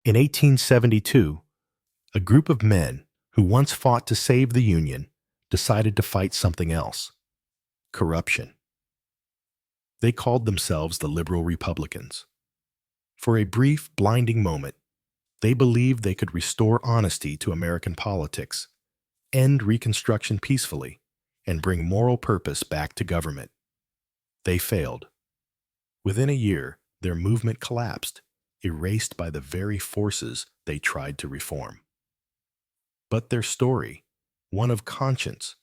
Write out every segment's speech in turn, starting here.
In 1872, a group of men who once fought to save the Union decided to fight something else: corruption. They called themselves the Liberal Republicans. For a brief, blinding moment, they believed they could restore honesty to American politics, end Reconstruction peacefully, and bring moral purpose back to government. They failed. Within a year, their movement collapsed, erased by the very forces they tried to reform. But their story, one of conscience,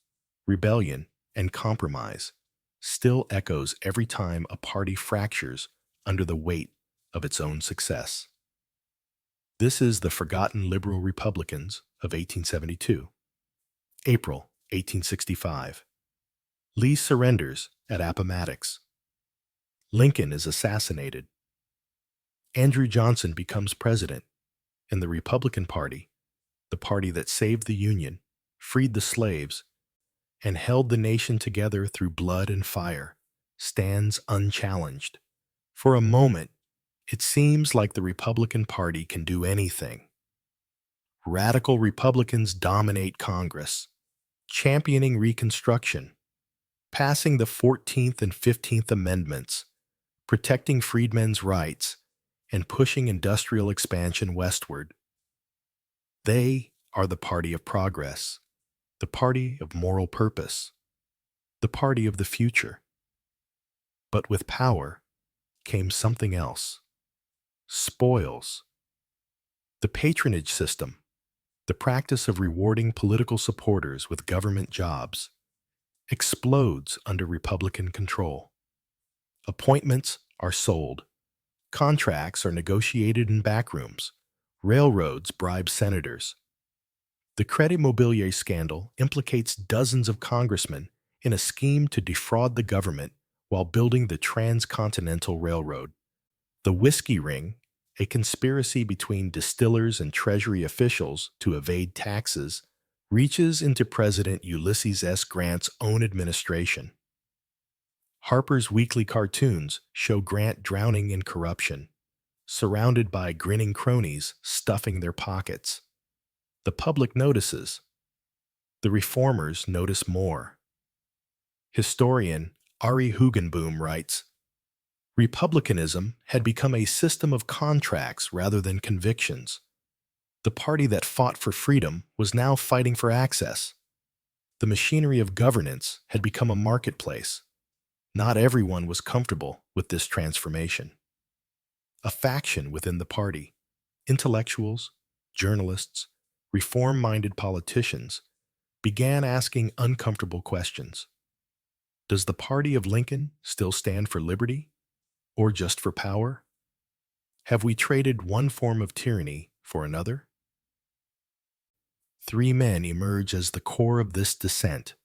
rebellion, and compromise, still echoes every time a party fractures under the weight of its own success. This is the Forgotten Liberal Republicans of 1872. April 1865. Lee surrenders at Appomattox. Lincoln is assassinated. Andrew Johnson becomes president, and the Republican Party, the party that saved the Union, freed the slaves, and held the nation together through blood and fire, stands unchallenged. For a moment, it seems like the Republican Party can do anything. Radical Republicans dominate Congress, championing Reconstruction, passing the 14th and 15th Amendments, protecting freedmen's rights, and pushing industrial expansion westward. They are the party of progress, the party of moral purpose, the party of the future. But with power came something else: spoils. The patronage system, the practice of rewarding political supporters with government jobs, explodes under Republican control. Appointments are sold. Contracts are negotiated in backrooms. Railroads bribe senators. The Credit Mobilier scandal implicates dozens of congressmen in a scheme to defraud the government while building the Transcontinental Railroad. The Whiskey Ring, a conspiracy between distillers and Treasury officials to evade taxes, reaches into President Ulysses S. Grant's own administration. Harper's Weekly cartoons show Grant drowning in corruption, surrounded by grinning cronies stuffing their pockets. The public notices. The reformers notice more. Historian Ari Hugenboom writes, "Republicanism had become a system of contracts rather than convictions. The party that fought for freedom was now fighting for access. The machinery of governance had become a marketplace. Not everyone was comfortable with this transformation. A faction within the party, intellectuals, journalists, reform-minded politicians, began asking uncomfortable questions. Does the party of Lincoln still stand for liberty, or just for power? Have we traded one form of tyranny for another?" Three men emerge as the core of this dissent.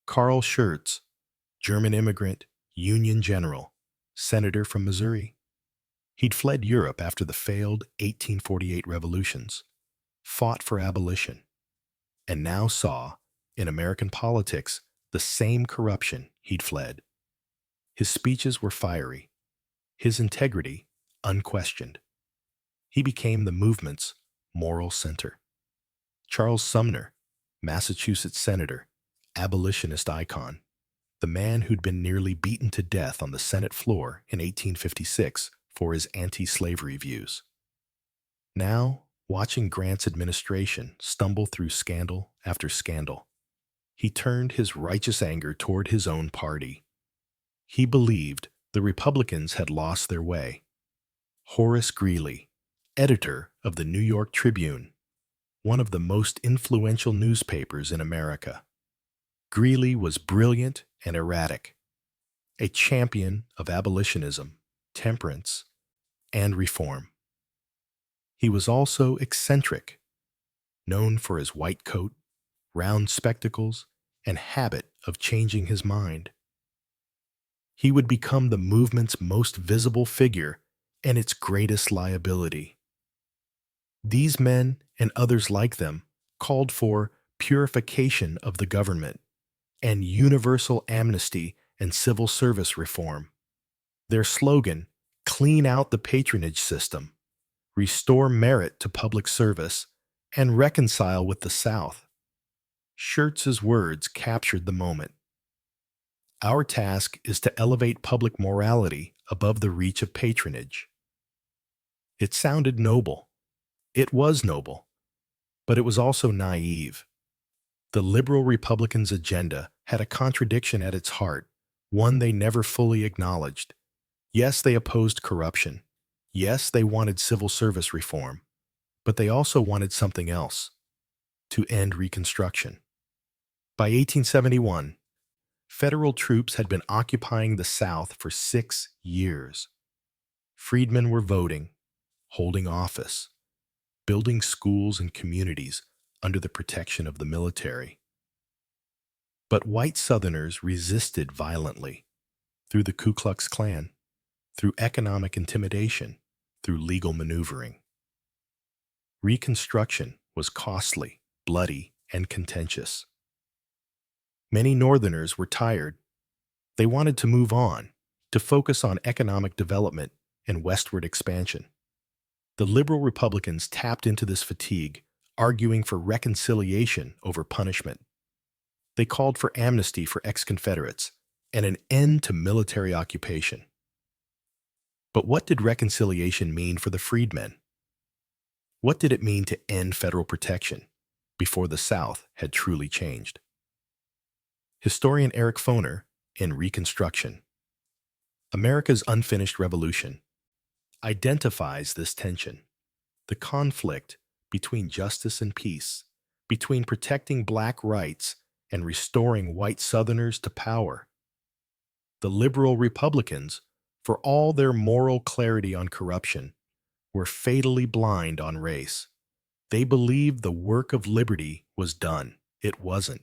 Carl Schurz, German immigrant, Union general, senator from Missouri. He'd fled Europe after the failed 1848 revolutions, fought for abolition, and now saw, in American politics, the same corruption he'd fled. His speeches were fiery, his integrity unquestioned. He became the movement's moral center. Charles Sumner, Massachusetts senator, abolitionist icon, the man who'd been nearly beaten to death on the Senate floor in 1856 for his anti-slavery views. Now, watching Grant's administration stumble through scandal after scandal, he turned his righteous anger toward his own party. He believed the Republicans had lost their way. Horace Greeley, editor of the New York Tribune, one of the most influential newspapers in America. Greeley was brilliant and erratic, a champion of abolitionism, temperance, and reform. He was also eccentric, known for his white coat, round spectacles, and habit of changing his mind. He would become the movement's most visible figure and its greatest liability. These men and others like them called for purification of the government and universal amnesty and civil service reform. Their slogan, "Clean out the patronage system," restore merit to public service, and reconcile with the South. Schertz's words captured the moment. Our task is to elevate public morality above the reach of patronage. It sounded noble. It was noble. But it was also naive. The liberal Republicans' agenda had a contradiction at its heart, one they never fully acknowledged. Yes, they opposed corruption. Yes, they wanted civil service reform. But they also wanted something else: to end Reconstruction. By 1871, federal troops had been occupying the South for 6 years. Freedmen were voting, holding office, building schools and communities under the protection of the military. But white Southerners resisted violently through the Ku Klux Klan, through economic intimidation, through legal maneuvering. Reconstruction was costly, bloody, and contentious. Many Northerners were tired. They wanted to move on, to focus on economic development and westward expansion. The liberal Republicans tapped into this fatigue, arguing for reconciliation over punishment. They called for amnesty for ex-Confederates and an end to military occupation. But what did reconciliation mean for the freedmen? What did it mean to end federal protection before the South had truly changed? Historian Eric Foner, in Reconstruction, America's Unfinished Revolution, identifies this tension, the conflict between justice and peace, between protecting black rights and restoring white Southerners to power. The liberal Republicans, for all their moral clarity on corruption, were fatally blind on race. They believed the work of liberty was done. It wasn't.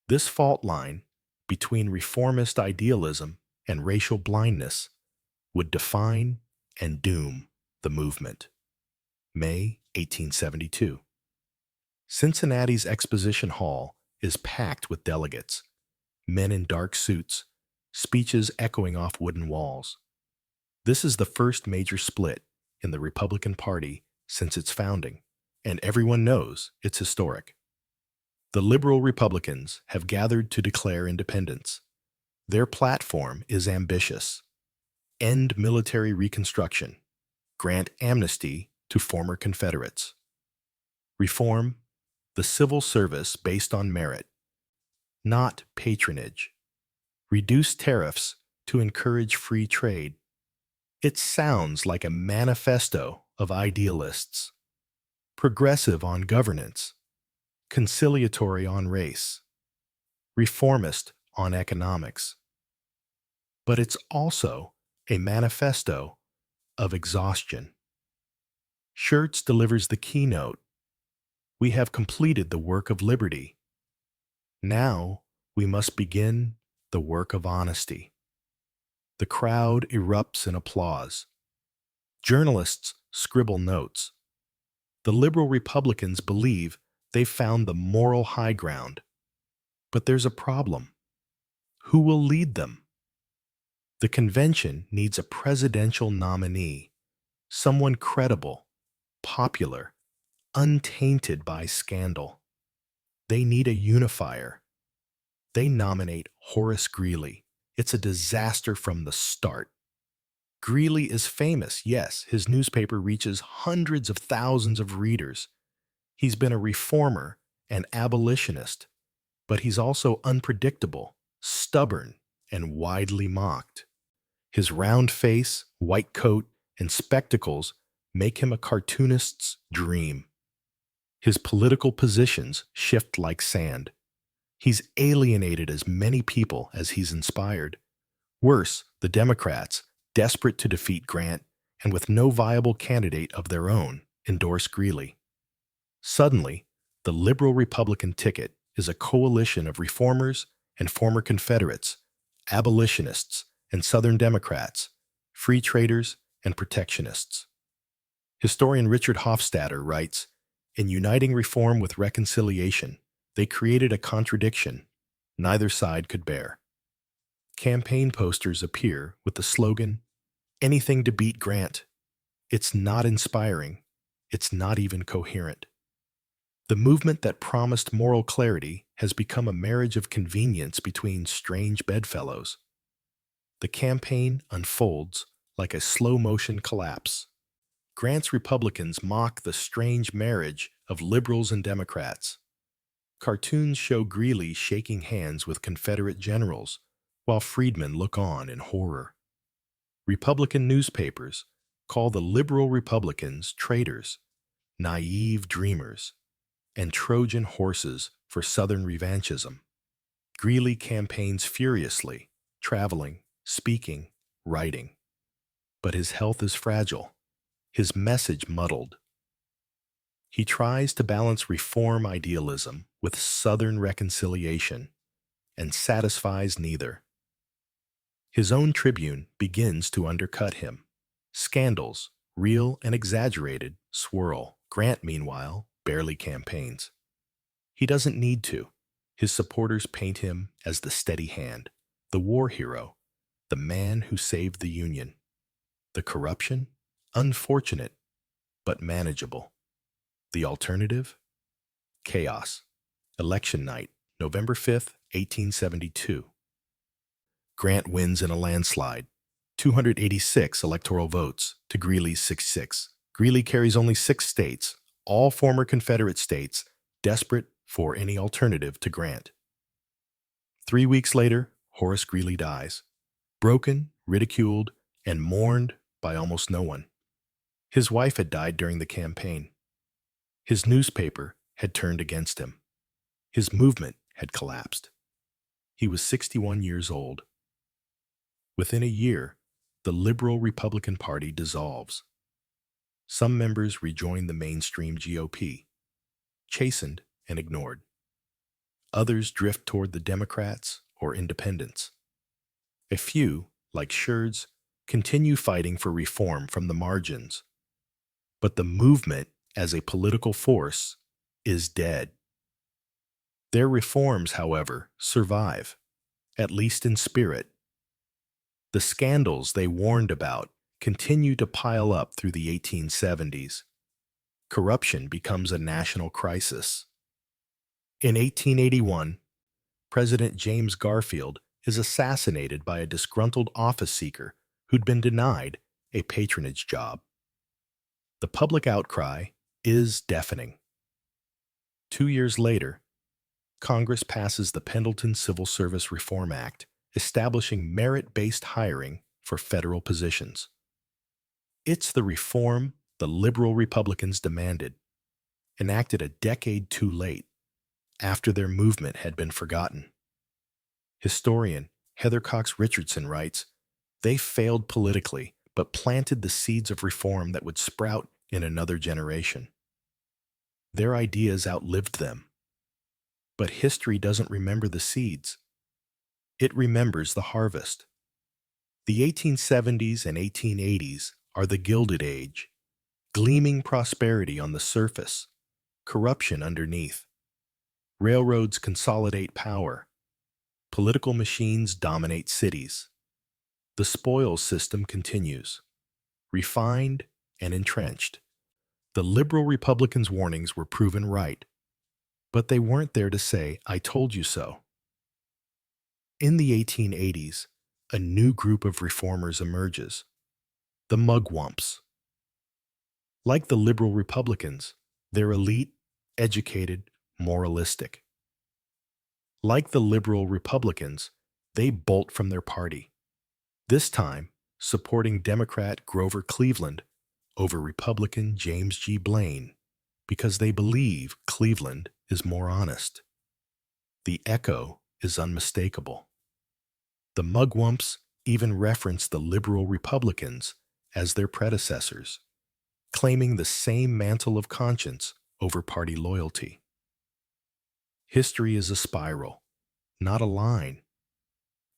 This fault line between reformist idealism and racial blindness would define and doom the movement. May 1872. Cincinnati's Exposition Hall is packed with delegates, men in dark suits, speeches echoing off wooden walls. This is the first major split in the Republican Party since its founding, and everyone knows it's historic. The liberal Republicans have gathered to declare independence. Their platform is ambitious: end military reconstruction, grant amnesty to former Confederates, reform the civil service based on merit, not patronage, reduce tariffs to encourage free trade. It sounds like a manifesto of idealists: progressive on governance, conciliatory on race, reformist on economics. But it's also a manifesto of exhaustion. Schertz delivers the keynote: "We have completed the work of liberty. Now we must begin the work of honesty." The crowd erupts in applause. Journalists scribble notes. The liberal Republicans believe they've found the moral high ground. But there's a problem. Who will lead them? The convention needs a presidential nominee, someone credible, popular, untainted by scandal. They need a unifier. They nominate Horace Greeley. It's a disaster from the start. Greeley is famous, yes, his newspaper reaches hundreds of thousands of readers. He's been a reformer and abolitionist, but he's also unpredictable, stubborn, and widely mocked. His round face, white coat, and spectacles make him a cartoonist's dream. His political positions shift like sand. He's alienated as many people as he's inspired. Worse, the Democrats, desperate to defeat Grant and with no viable candidate of their own, endorse Greeley. Suddenly, the liberal Republican ticket is a coalition of reformers and former Confederates, abolitionists and Southern Democrats, free traders and protectionists. Historian Richard Hofstadter writes, "In uniting reform with reconciliation, they created a contradiction neither side could bear." Campaign posters appear with the slogan, "Anything to beat Grant." It's not inspiring. It's not even coherent. The movement that promised moral clarity has become a marriage of convenience between strange bedfellows. The campaign unfolds like a slow-motion collapse. Grant's Republicans mock the strange marriage of liberals and Democrats. Cartoons show Greeley shaking hands with Confederate generals, while freedmen look on in horror. Republican newspapers call the liberal Republicans traitors, naive dreamers, and Trojan horses for Southern revanchism. Greeley campaigns furiously, traveling, speaking, writing. But his health is fragile, his message muddled. He tries to balance reform idealism with Southern reconciliation and satisfies neither. His own Tribune begins to undercut him. Scandals, real and exaggerated, swirl. Grant, meanwhile, barely campaigns. He doesn't need to. His supporters paint him as the steady hand, the war hero, the man who saved the Union. The corruption? Unfortunate, but manageable. The alternative? Chaos. Election night, November 5th, 1872. Grant wins in a landslide, 286 electoral votes to Greeley's 66. Greeley carries only 6 states, all former Confederate states, desperate for any alternative to Grant. 3 weeks later, Horace Greeley dies, broken, ridiculed, and mourned by almost no one. His wife had died during the campaign. His newspaper had turned against him. His movement had collapsed. He was 61 years old. Within a year, the liberal Republican Party dissolves. Some members rejoin the mainstream GOP, chastened and ignored. Others drift toward the Democrats or independents. A few, like Scherz, continue fighting for reform from the margins. But the movement as a political force is dead. Their reforms, however, survive, at least in spirit. The scandals they warned about continue to pile up through the 1870s. Corruption becomes a national crisis. In 1881, President James Garfield is assassinated by a disgruntled office seeker who'd been denied a patronage job. The public outcry is deafening. 2 years later, Congress passes the Pendleton Civil Service Reform Act, establishing merit-based hiring for federal positions. It's the reform the liberal Republicans demanded, enacted a decade too late, after their movement had been forgotten. Historian Heather Cox Richardson writes, "They failed politically, but planted the seeds of reform that would sprout in another generation. Their ideas outlived them. But history doesn't remember the seeds. It remembers the harvest. The 1870s and 1880s are the Gilded Age, gleaming prosperity on the surface, corruption underneath. Railroads consolidate power. Political machines dominate cities. The spoils system continues, refined and entrenched. The liberal Republicans' warnings were proven right, but they weren't there to say, 'I told you so.' In the 1880s, a new group of reformers emerges, the mugwumps. Like the liberal Republicans, they're elite, educated, moralistic. Like the liberal Republicans, they bolt from their party, this time supporting Democrat Grover Cleveland over Republican James G. Blaine, because they believe Cleveland is more honest. The echo is unmistakable. The mugwumps even reference the liberal Republicans as their predecessors, claiming the same mantle of conscience over party loyalty. History is a spiral, not a line.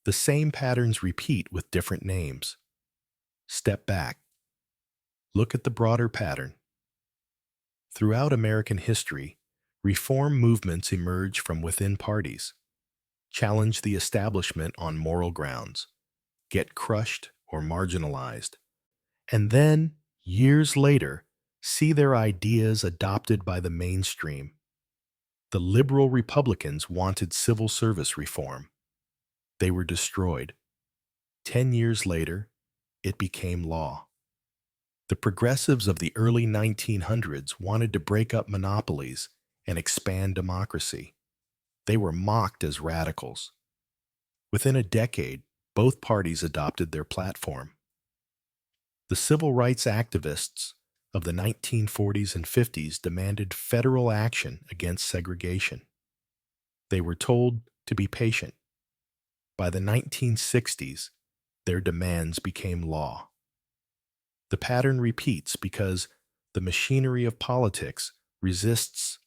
The same patterns repeat with different names. Step back. Look at the broader pattern. Throughout American history, reform movements emerge from within parties, challenge the establishment on moral grounds, get crushed or marginalized, and then years later, see their ideas adopted by the mainstream. The liberal Republicans wanted civil service reform. They were destroyed. 10 years later, it became law. The progressives of the early 1900s wanted to break up monopolies and expand democracy. They were mocked as radicals. Within a decade, both parties adopted their platform. The civil rights activists of the 1940s and 50s demanded federal action against segregation. They were told to be patient. By the 1960s, their demands became law. The pattern repeats because the machinery of politics resists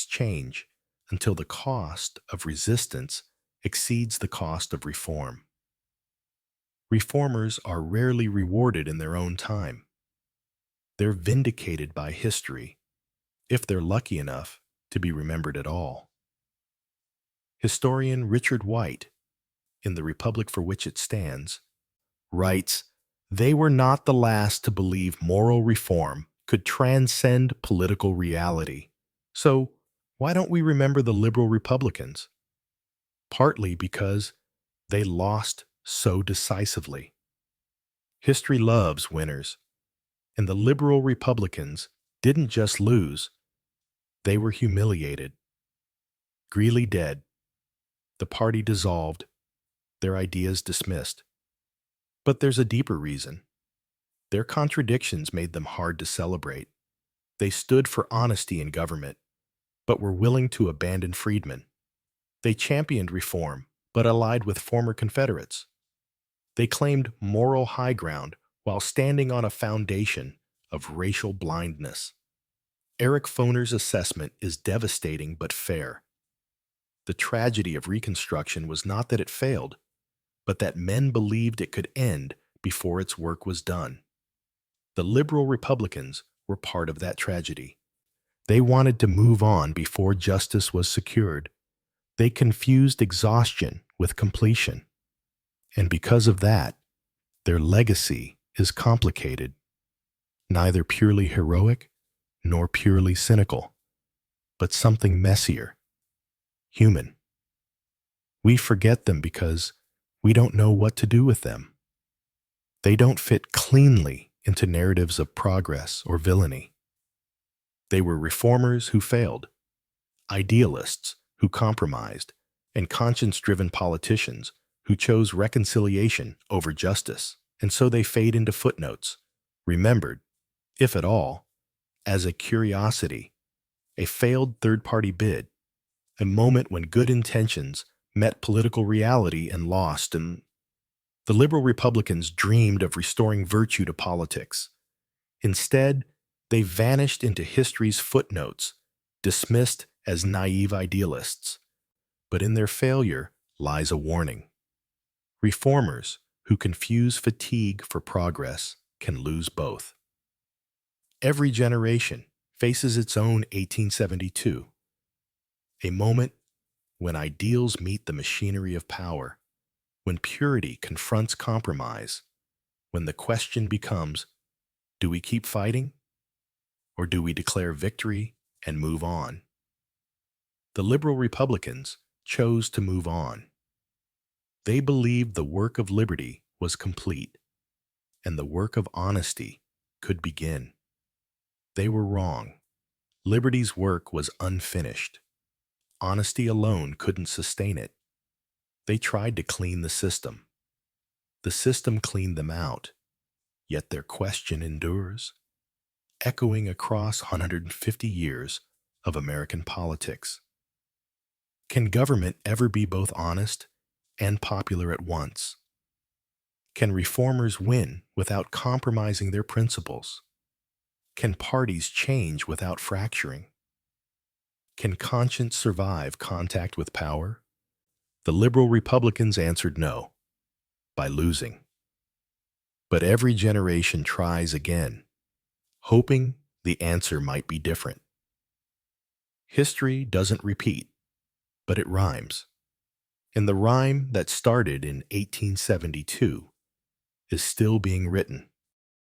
change until the cost of resistance exceeds the cost of reform. Reformers are rarely rewarded in their own time. They're vindicated by history, if they're lucky enough to be remembered at all. Historian Richard White, in The Republic for Which It Stands, writes, "They were not the last to believe moral reform could transcend political reality. So, why don't we remember the liberal Republicans? Partly because they lost so decisively. History loves winners, and the liberal Republicans didn't just lose, they were humiliated. Greeley dead, the party dissolved, their ideas dismissed. But there's a deeper reason. Their contradictions made them hard to celebrate. They stood for honesty in government, but were willing to abandon freedmen. They championed reform, but allied with former Confederates. They claimed moral high ground while standing on a foundation of racial blindness. Eric Foner's assessment is devastating but fair. The tragedy of Reconstruction was not that it failed, but that men believed it could end before its work was done. The liberal Republicans were part of that tragedy. They wanted to move on before justice was secured. They confused exhaustion with completion. And because of that, their legacy is complicated, neither purely heroic nor purely cynical, but something messier, human. We forget them because we don't know what to do with them. They don't fit cleanly into narratives of progress or villainy. They were reformers who failed, idealists who compromised, and conscience-driven politicians who chose reconciliation over justice, and so they fade into footnotes, remembered, if at all, as a curiosity, a failed third-party bid, a moment when good intentions met political reality and lost, and the liberal Republicans dreamed of restoring virtue to politics. Instead, they vanished into history's footnotes, dismissed as naive idealists. But in their failure lies a warning. Reformers who confuse fatigue for progress can lose both. Every generation faces its own 1872, a moment when ideals meet the machinery of power, when purity confronts compromise, when the question becomes, do we keep fighting, or do we declare victory and move on? The liberal Republicans chose to move on. They believed the work of liberty was complete, and the work of honesty could begin. They were wrong. Liberty's work was unfinished. Honesty alone couldn't sustain it. They tried to clean the system. The system cleaned them out, yet their question endures, echoing across 150 years of American politics. Can government ever be both honest and popular at once? Can reformers win without compromising their principles? Can parties change without fracturing? Can conscience survive contact with power? The liberal Republicans answered no, by losing. But every generation tries again, hoping the answer might be different. History doesn't repeat, but it rhymes. And the rhyme that started in 1872 is still being written.